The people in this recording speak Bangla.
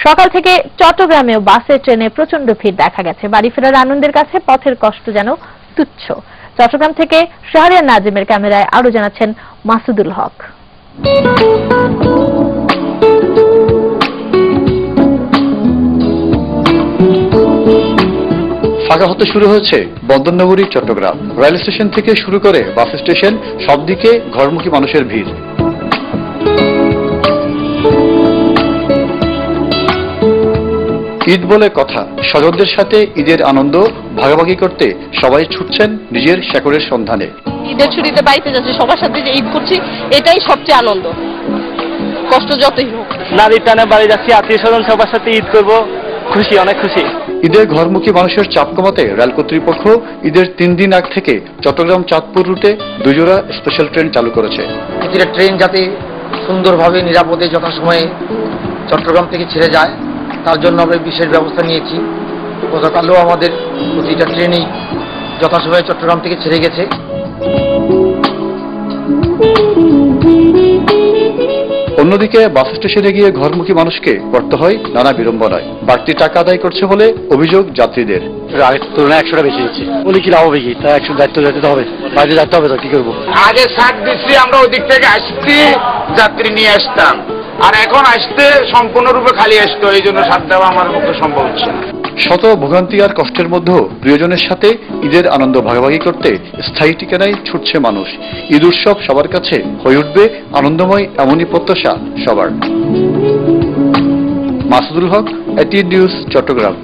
সকাল থেকে চট্টগ্রামেও বাসে ট্রেনে প্রচন্ড ভিড় দেখা গেছে। বাড়ি ফেরার আনন্দের কাছে পথের কষ্ট যেন তুচ্ছ। চট্টগ্রাম থেকে শাহরিয়ার নাজিমের ক্যামেরায় আরো জানাচ্ছেন মাসুদুল হক। ফাঁকা হতে শুরু হয়েছে বন্দরনগরী চট্টগ্রাম। রেল স্টেশন থেকে শুরু করে বাস স্টেশন, সব দিকে ঘরমুখী মানুষের ভিড়। ঈদ বলে কথা, স্বজনদের সাথে ঈদের আনন্দ ভাগাভাগি করতে সবাই ছুটছেন নিজের শেকড়ের সন্ধানে। ঈদের ছুটিতে বাড়িতে যাচ্ছি, সবার সাথে যে ঈদ করছি এটাই সবচেয়ে আনন্দ, কষ্ট যতই হোক। নারী টানে বাড়ি যাচ্ছি, আত্মীয় স্বজন সবার সাথে ঈদ করব, খুশি, অনেক খুশি। ঈদের ঘরমুখী মানুষের চাপ কমাতে রেল কর্তৃপক্ষ ঈদের 3 দিন আগ থেকে চট্টগ্রাম চাঁদপুর রুটে 2 জোড়া স্পেশাল ট্রেন চালু করেছে। প্রতিটা ট্রেন যাতে সুন্দরভাবে নিরাপদে যথাসময়ে চট্টগ্রাম থেকে ছেড়ে যায় তার জন্য আমরা বিশেষ ব্যবস্থা নিয়েছি। গতকালও আমাদের প্রতিটা ট্রেনই যথাসময়ে চট্টগ্রাম থেকে ছেড়ে গেছে। অন্যদিকে বাস স্টেশনে গিয়ে ঘরমুখী মানুষকে পড়তে হয় নানা বিড়ম্বনায়। বাড়তি টাকা আদায় করছে বলে অভিযোগ যাত্রীদের। আগের তুলনায় 100 টাকা বেশি হচ্ছে, বলি কি লাভ হবে কি? তা 100 দায়িত্ব যেতে হবে, বাইরে যাইতে হবে, তো কি করবো? আগে ছাড় দিচ্ছি, আমরা ওই দিক থেকে আসছি, যাত্রী নিয়ে আসতাম, আর এখন আসতে সম্পূর্ণরূপে খালি আসতো, এই জন্য ছাড় দেওয়া আমার পক্ষে সম্ভব হচ্ছে না। শত ভোগান্তি আর কষ্টের মধ্যেও প্রিয়জনের সাথে ঈদের আনন্দ ভাগাভাগি করতে স্থায়ী ঠিকানায় ছুটছে মানুষ। ঈদ উৎসব সবার কাছে হয়ে উঠবে আনন্দময়, এমনই প্রত্যাশা সবার। মাসুদুল হক, এটিএন নিউজ, চট্টগ্রাম।